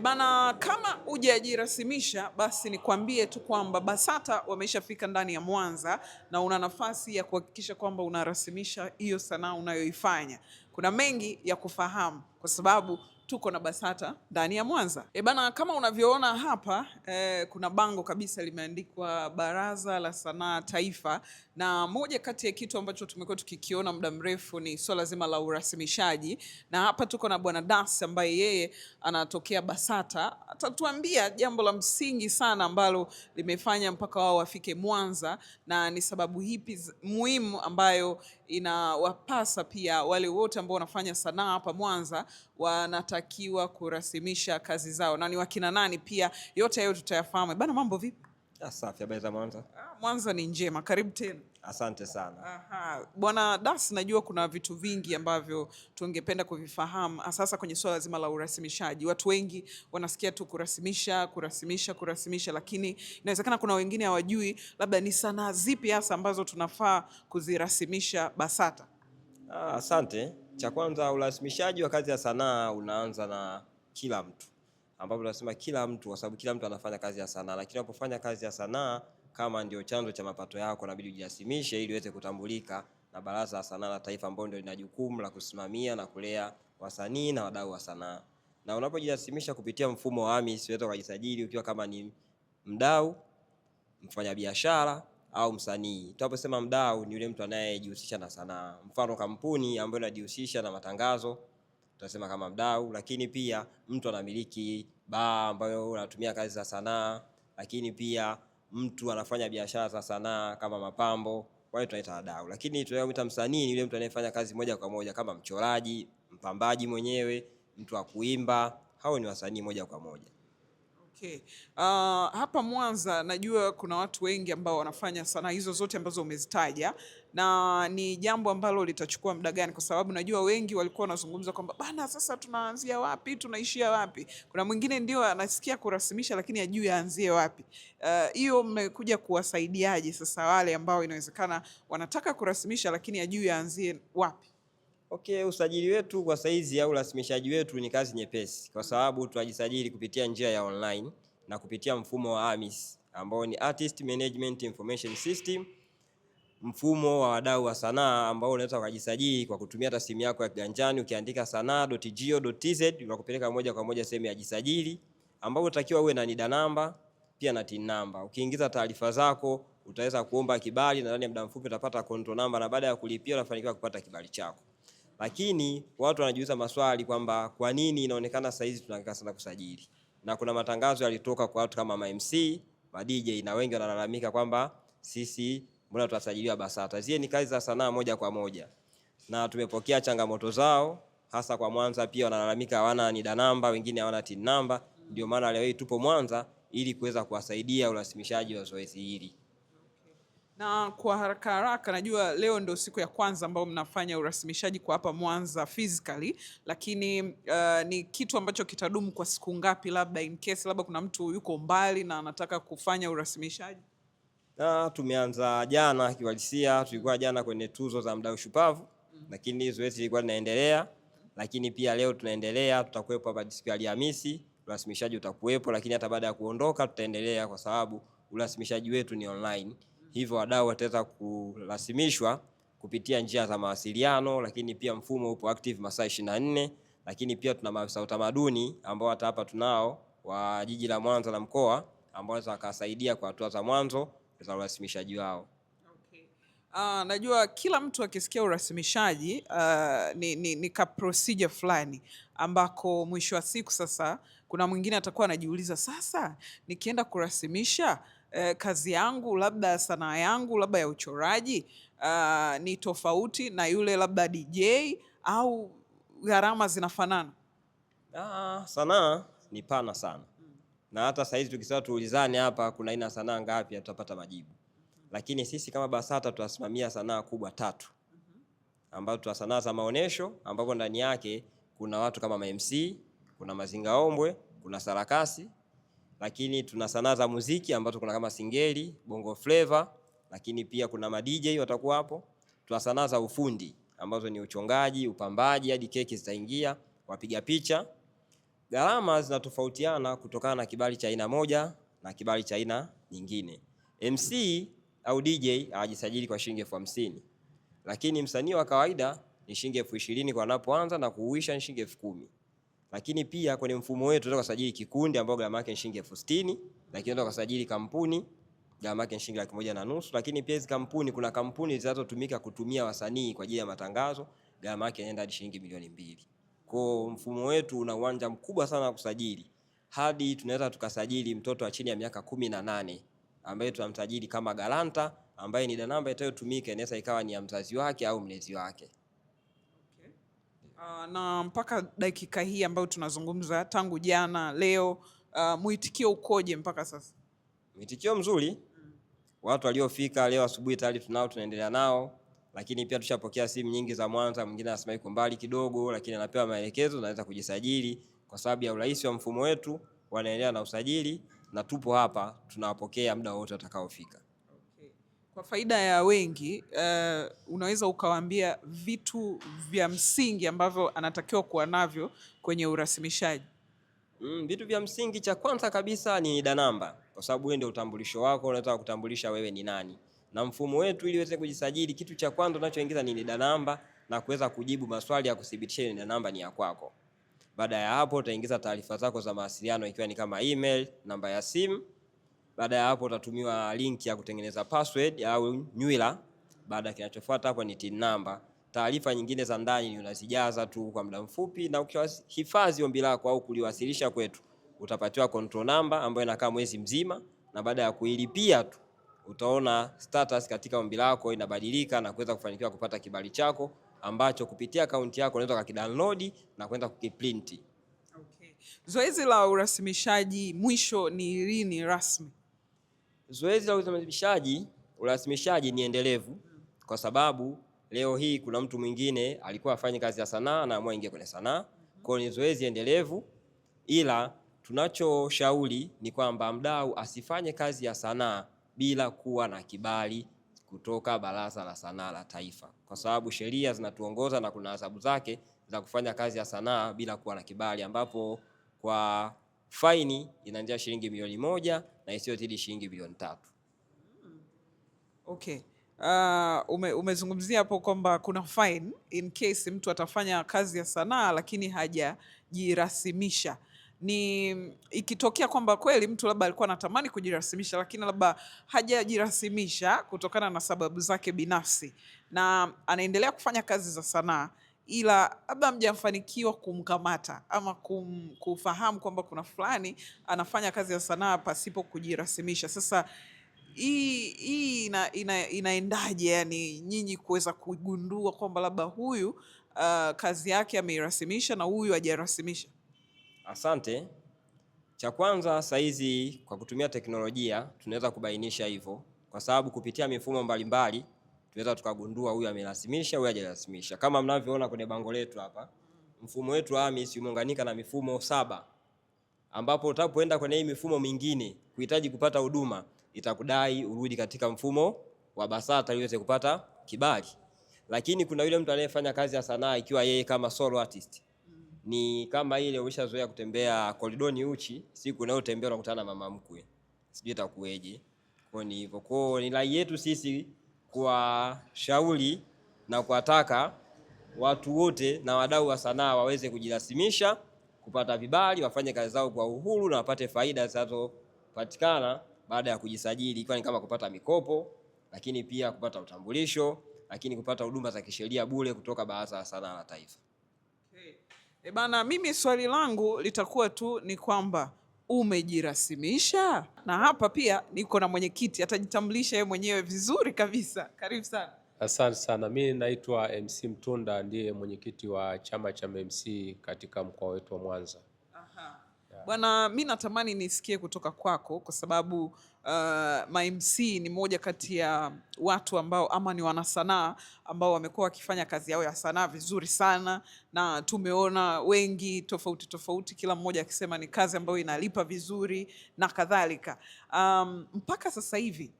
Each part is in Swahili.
Bana, kama hujajirasimisha basi nikwambie tu kwamba BASATA wameshafika ndani ya Mwanza na una nafasi ya kuhakikisha kwamba unarasimisha hiyo sanaa unayoifanya. Kuna mengi ya kufahamu kwa sababu tuko na BASATA ndani ya Mwanza. Bana, kama unavyoona hapa kuna bango kabisa limeandikwa Baraza la Sanaa Taifa, na moja kati ya kitu ambacho tumekuwa tukikiona muda mrefu ni swala zima la urasimishaji, na hapa tuko na Bwana Das ambaye yeye anatokea BASATA. Atatuambia jambo la msingi sana ambalo limefanya mpaka wao wafike Mwanza, na ni sababu hipi muhimu ambayo inawapasa pia wale wote ambao wanafanya sanaa hapa Mwanza wanatakiwa kurasimisha kazi zao, na ni wakina nani pia. Yote hayo tutayafahamu. Bana, mambo vipi? Safi, habari za Mwanza? Mwanza ni njema, karibu tena. Asante sana. Aha. Bwana Das, najua kuna vitu vingi ambavyo tungependa kuvifahamu sasa kwenye swala zima la urasimishaji. Watu wengi wanasikia tu kurasimisha, lakini inawezekana kuna wengine hawajui labda ni sanaa zipi hasa ambazo tunafaa kuzirasimisha BASATA. Asante. Cha kwanza, urasimishaji wa kazi ya sanaa unaanza na kila mtu, ambapo tunasema kila mtu kwa sababu kila mtu anafanya kazi ya sanaa, lakini unapofanya kazi ya sanaa kama ndio chanzo cha mapato yako, inabidi ujirasimishe ili uweze kutambulika na Baraza la Sanaa la Taifa, ambalo ndio lina jukumu la kusimamia na kulea wasanii na wadau wa sanaa. Na unapojirasimisha kupitia mfumo wa AMIS, unaweza kujisajili ukiwa kama ni mdau, mfanyabiashara au msanii. Tunaposema mdau ni yule mtu anayejihusisha na sanaa. Mfano kampuni ambayo inajihusisha na matangazo tutasema kama mdau, lakini pia mtu anamiliki baa ambayo anatumia kazi za sanaa, lakini pia mtu anafanya biashara za sanaa kama mapambo, kwa hiyo tunaita wadau. Lakini tunayemwita msanii ni yule mtu anayefanya kazi moja kwa moja kama mchoraji, mpambaji mwenyewe, mtu wa kuimba. Hao ni wasanii moja kwa moja. Okay. Hapa Mwanza najua kuna watu wengi ambao wanafanya sanaa hizo zote ambazo umezitaja, na ni jambo ambalo litachukua muda gani? Kwa sababu najua wengi walikuwa wanazungumza kwamba bana, sasa tunaanzia wapi, tunaishia wapi? Kuna mwingine ndio anasikia kurasimisha lakini hajui aanzie wapi. Hiyo mmekuja kuwasaidiaje sasa wale ambao inawezekana wanataka kurasimisha lakini hajui aanzie wapi? Okay, usajili wetu kwa saizi au urasimishaji wetu ni kazi nyepesi, kwa sababu tunajisajili kupitia njia ya online na kupitia mfumo wa AMIS ambao ni Artist Management Information System, mfumo wa wadau wa sanaa ambao unaweza kujisajili kwa kutumia hata simu yako ya kiganjani. Ukiandika sanaa.go.tz unakupeleka moja kwa moja sehemu ya jisajili, ambao unatakiwa uwe na NIDA namba pia na TIN namba. Ukiingiza taarifa zako utaweza kuomba kibali, na ndani ya muda mfupi utapata control number, na baada ya kulipia unafanikiwa kupata kibali chako. Lakini watu wanajiuliza maswali kwamba kwa nini inaonekana sasa hizi tunakaa sana kusajili, na kuna matangazo yalitoka kwa watu kama MC, ma DJ, na wengi wanalalamika kwamba sisi mbona tunasajiliwa BASATA. Zile ni kazi za sanaa moja kwa moja, na tumepokea changamoto zao, hasa kwa Mwanza pia wanalalamika hawana NIDA namba, wengine hawana TIN namba. Ndio maana leo hii tupo Mwanza ili kuweza kuwasaidia urasimishaji wa zoezi hili. Na kwa haraka haraka, najua leo ndio siku ya kwanza ambao mnafanya urasimishaji kwa hapa Mwanza physically, lakini ni kitu ambacho kitadumu kwa siku ngapi, labda in case labda kuna mtu yuko mbali na anataka kufanya urasimishaji? Tumeanza jana kiwalisia, tulikuwa jana kwenye tuzo za mdau shupavu, lakini zoezi lilikuwa linaendelea, lakini pia leo tunaendelea. Tutakuwepo hapa siku ya Alhamisi, urasimishaji utakuwepo, lakini hata baada ya kuondoka tutaendelea kwa sababu urasimishaji wetu ni online. Hivyo wadau wataweza kurasimishwa kupitia njia za mawasiliano, lakini pia mfumo upo active masaa 24. Lakini pia tuna maafisa utamaduni ambao hata hapa tunao wa jiji la Mwanza na mkoa ambao wanaweza wakasaidia kwa hatua za mwanzo za urasimishaji wao. Okay. Najua kila mtu akisikia urasimishaji ni ka procedure fulani ambako mwisho wa siku sasa kuna mwingine atakuwa anajiuliza, sasa nikienda kurasimisha kazi yangu, labda sanaa yangu, labda ya uchoraji, ni tofauti na yule labda DJ, au gharama zinafanana? Sanaa ni pana sana. Na hata sasa hizi tukisema tuulizane hapa kuna aina sanaa ngapi tutapata majibu. Lakini sisi kama BASATA tunasimamia sanaa kubwa 3. Ambapo tuna sanaa za maonesho ambapo ndani yake kuna watu kama MC, kuna mazingaombwe, kuna sarakasi. Lakini tuna sanaa za muziki ambazo kuna kama singeli, bongo flavor, lakini pia kuna ma DJ watakuwa hapo. Tuna sanaa za ufundi ambazo ni uchongaji, upambaji, hadi keki zitaingia, wapiga picha. Gharama zinatofautiana kutokana na kibali cha aina moja na kibali cha aina nyingine. MC au DJ hajisajili kwa shilingi 50,000, lakini msanii wa kawaida ni shilingi 20,000 kwa anapoanza na kuuisha ni shilingi 10,000. Lakini pia kwenye mfumo wetu unaweza kusajili kikundi ambao gharama yake ni shilingi 60,000, lakini unaweza kusajili kampuni gharama yake ni shilingi 1,500,000. Lakini pia hizo kampuni, kuna kampuni zinazotumika kutumia wasanii kwa ajili ya matangazo, gharama yake inaenda hadi shilingi milioni 2. Kwa mfumo wetu una uwanja mkubwa sana wa kusajili, hadi tunaweza tukasajili mtoto wa chini ya miaka 18 ambaye tunamsajili kama garanta, ambaye ni namba itayotumika inaweza ikawa ni ya mzazi wake au mlezi wake. Na mpaka dakika hii ambayo tunazungumza, tangu jana leo, mwitikio ukoje mpaka sasa? Mwitikio mzuri. Watu waliofika leo asubuhi tayari tunao, tunaendelea nao, lakini pia tushapokea simu nyingi za Mwanza. Mwingine anasema yuko mbali kidogo, lakini anapewa maelekezo, anaweza kujisajili kwa sababu ya urahisi wa mfumo wetu. Wanaendelea na usajili na tupo hapa, tunawapokea muda wote watakaofika. Okay. Kwa faida ya wengi, unaweza ukawaambia vitu vya msingi ambavyo anatakiwa kuwa navyo kwenye urasimishaji? Vitu vya msingi, cha kwanza kabisa ni NIDA namba, kwa sababu wewe ndio utambulisho wako, unataka kutambulisha wewe ni nani. Na mfumo wetu ili uweze kujisajili, kitu cha kwanza tunachoingiza ni NIDA namba na kuweza kujibu maswali ya kudhibitisha NIDA namba ni ya kwako. Baada ya hapo utaingiza taarifa zako za mawasiliano, ikiwa ni kama email, namba ya simu. Baada ya hapo utatumiwa link ya kutengeneza password au nywila. Baada kinachofuata hapo ni TIN number. Taarifa nyingine za ndani unazijaza tu kwa muda mfupi, na ukihifadhi ombi lako au kuliwasilisha kwetu utapatiwa control number ambayo inakaa mwezi mzima, na baada ya kuilipia tu utaona status katika ombi lako inabadilika na kuweza kufanikiwa kupata kibali chako ambacho kupitia akaunti yako unaweza kukidownload na kwenda kukiprint. Okay. Zoezi la urasimishaji mwisho ni lini rasmi? Zoezi la urasimishaji ni endelevu, kwa sababu leo hii kuna mtu mwingine alikuwa afanye kazi ya sanaa na amua ingie kwenye sanaa. Kwa hiyo ni zoezi endelevu, ila tunachoshauri ni kwamba mdau asifanye kazi ya sanaa bila kuwa na kibali kutoka Baraza la Sanaa la Taifa, kwa sababu sheria zinatuongoza na kuna adhabu zake za kufanya kazi ya sanaa bila kuwa na kibali, ambapo kwa faini inaanzia shilingi milioni 1 na isiyozidi shilingi milioni 3. Okay. Umezungumzia hapo kwamba kuna fine in case mtu atafanya kazi ya sanaa lakini hajajirasimisha. Ni ikitokea kwamba kweli mtu labda alikuwa anatamani kujirasimisha lakini labda hajajirasimisha kutokana na sababu zake binafsi na anaendelea kufanya kazi za sanaa, ila labda mjafanikiwa kumkamata ama kufahamu kwamba kuna fulani anafanya kazi ya sanaa pasipo kujirasimisha. Sasa hii inaendaje, yani nyinyi kuweza kugundua kwamba labda huyu kazi yake ameirasimisha na huyu hajarasimisha? Asante. Cha kwanza, saizi kwa kutumia teknolojia tunaweza kubainisha hivyo, kwa sababu kupitia mifumo mbalimbali tunaweza tukagundua huyu amerasimisha, huyu hajarasimisha. Kama mnavyoona kwenye bango letu hapa, mfumo wetu wa AMIS umeunganika na mifumo 7, ambapo utapoenda kwenye hii mifumo mingine kuhitaji kupata huduma itakudai urudi katika mfumo wa BASATA ili uweze kupata kibali. Lakini kuna yule mtu anayefanya kazi ya sanaa ikiwa yeye kama solo artist. Ni kama ile umeshazoea kutembea koridoni uchi, siku unayotembea unakutana na mama mkwe, sijui itakueje. Kwa ni hivyo. Kwa ni rai yetu sisi kwa shauri na kuwataka watu wote na wadau wa sanaa waweze kujirasimisha, kupata vibali, wafanye kazi zao kwa uhuru na wapate faida zinazopatikana baada ya kujisajili, ikiwa ni kama kupata mikopo, lakini pia kupata utambulisho, lakini kupata huduma za kisheria bure kutoka Baraza la Sanaa la Taifa. Okay. Bana, mimi swali langu litakuwa tu ni kwamba umejirasimisha? Na hapa pia niko na mwenyekiti, atajitambulisha yeye mwenyewe vizuri kabisa. Karibu sana. Asante sana. Mimi naitwa MC Mtunda, ndiye mwenyekiti wa chama cha MC katika mkoa wetu wa Mwanza. Aha. Bwana, mimi natamani nisikie kutoka kwako kwa sababu MC ni moja kati ya watu ambao ama ni wanasanaa ambao wamekuwa wakifanya kazi yao ya sanaa vizuri sana, na tumeona wengi tofauti tofauti, kila mmoja akisema ni kazi ambayo inalipa vizuri na kadhalika. Mpaka sasa hivi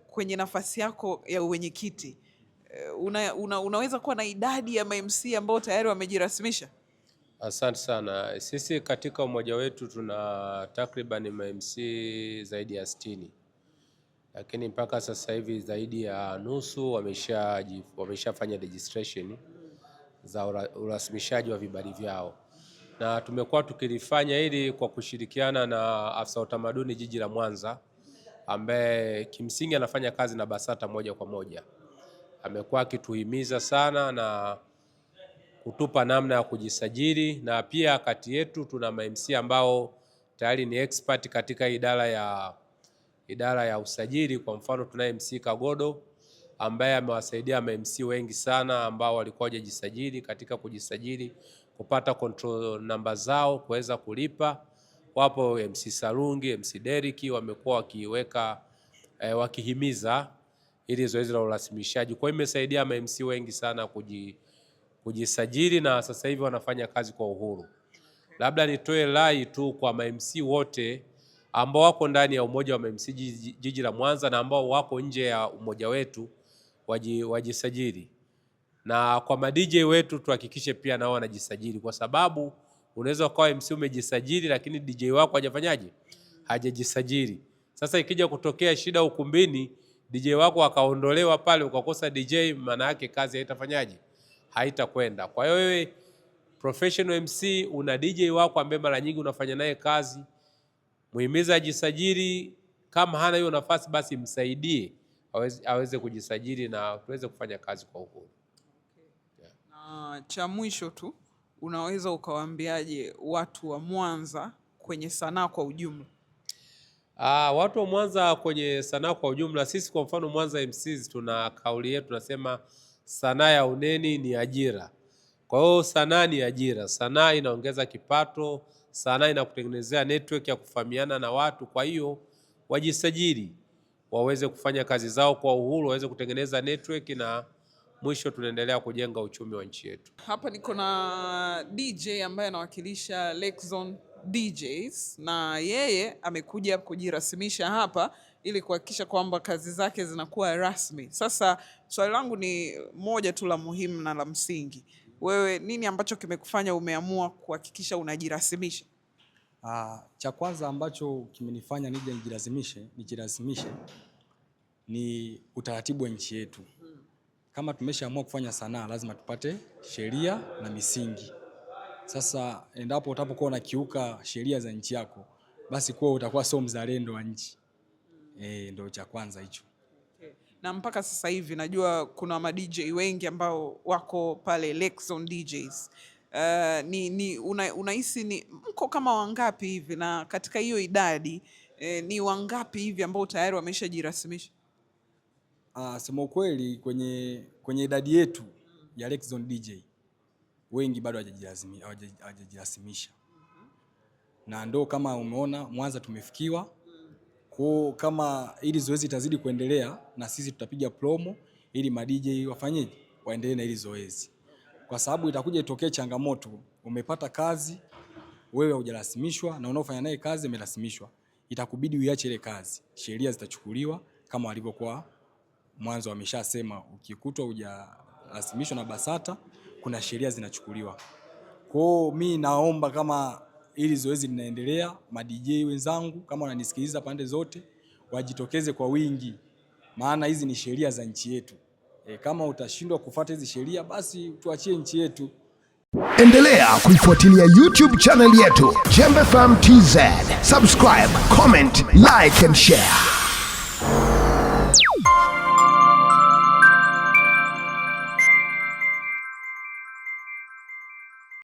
kwenye nafasi yako ya uwenyekiti unaweza kuwa na idadi ya MC ambao tayari wamejirasimisha? Asante sana. Sisi katika umoja wetu tuna takriban MC zaidi ya 60. Lakini mpaka sasa hivi zaidi ya nusu wameshafanya registration za urasimishaji wa vibali vyao. Na tumekuwa tukilifanya hili kwa kushirikiana na afisa utamaduni jiji la Mwanza ambaye kimsingi anafanya kazi na BASATA moja kwa moja. Amekuwa akituhimiza sana na kutupa namna ya kujisajili, na pia kati yetu tuna MC ambao tayari ni expert katika idara ya usajili. Kwa mfano tunaye MC Kagodo ambaye amewasaidia MC wengi sana ambao walikuwa hawajajisajili katika kujisajili, kupata control namba zao, kuweza kulipa. Wapo MC Sarungi, MC Deriki wamekuwa wakiweka wakihimiza ili zoezi la urasimishaji. Kwa hiyo imesaidia MC wengi sana kujisajili na sasa hivi wanafanya kazi kwa uhuru. Labda nitoe rai tu kwa MC wote ambao wako ndani ya umoja wa MC jiji la Mwanza na ambao wako nje ya umoja wetu wajisajili. Na kwa ma DJ wetu tuhakikishe pia nao wanajisajili, kwa sababu unaweza ukawa MC umejisajili lakini DJ wako hajafanyaje? Hajajisajili. Sasa ikija kutokea shida ukumbini, DJ wako akaondolewa pale ukakosa DJ, maana yake kazi haitafanyaje? Haitakwenda. Kwa hiyo wewe professional MC una DJ wako ambaye mara nyingi unafanya naye kazi, muhimiza ajisajili. Kama hana hiyo nafasi basi msaidie aweze kujisajili na tuweze kufanya kazi kwa uhuru. Na cha mwisho tu, unaweza ukawaambiaje watu wa Mwanza kwenye sanaa kwa ujumla? Watu wa Mwanza kwenye sanaa kwa ujumla, sisi kwa mfano Mwanza MCs tuna kauli yetu, tunasema sanaa ya uneni ni ajira. Kwa hiyo sanaa ni ajira, sanaa inaongeza kipato, sanaa inakutengenezea network ya kufahamiana na watu. Kwa hiyo wajisajili, waweze kufanya kazi zao kwa uhuru, waweze kutengeneza network, na mwisho tunaendelea kujenga uchumi wa nchi yetu. Hapa niko na DJ ambaye anawakilisha Lexon DJs na yeye amekuja kujirasimisha hapa ili kuhakikisha kwamba kazi zake zinakuwa rasmi. Sasa swali langu ni moja tu la muhimu na la msingi. Wewe nini ambacho kimekufanya umeamua kuhakikisha unajirasimisha? Cha kwanza ambacho kimenifanya nije nijirasimishe ni utaratibu wa nchi yetu. Kama tumeshaamua kufanya sanaa lazima tupate sheria na misingi. Sasa endapo utapokuwa unakiuka sheria za nchi yako, basi kwa utakuwa sio mzalendo wa nchi. Ndio cha kwanza hicho. Na mpaka sasa hivi najua kuna ma DJ wengi ambao wako pale Lexon DJs. Unahisi ni mko kama wangapi hivi, na katika hiyo idadi ni wangapi hivi ambao tayari wameshajirasimisha? Sema ukweli, kwenye idadi yetu ya Lexon DJ wengi bado hawajajirasimisha. Na ndo kama umeona Mwanza tumefikiwa. Kwa kama ili zoezi itazidi kuendelea, na sisi tutapiga promo ili ma DJ wafanyeje, waendelee na hili zoezi. Kwa sababu itakuja itokee changamoto, umepata kazi wewe hujarasimishwa na unaofanya naye kazi amerasimishwa, itakubidi uiache ile kazi. Sheria zitachukuliwa kama walivyokuwa mwanzo wameshasema, ukikutwa hujarasimishwa na BASATA kuna sheria zinachukuliwa. Kwa hiyo mimi naomba kama ili zoezi linaendelea, ma DJ wenzangu kama wananisikiliza pande zote wajitokeze kwa wingi, maana hizi ni sheria za nchi yetu. Kama utashindwa kufuata hizi sheria basi tuachie nchi yetu. Endelea kuifuatilia YouTube channel yetu Jembe FM TZ. Subscribe, comment, like and share.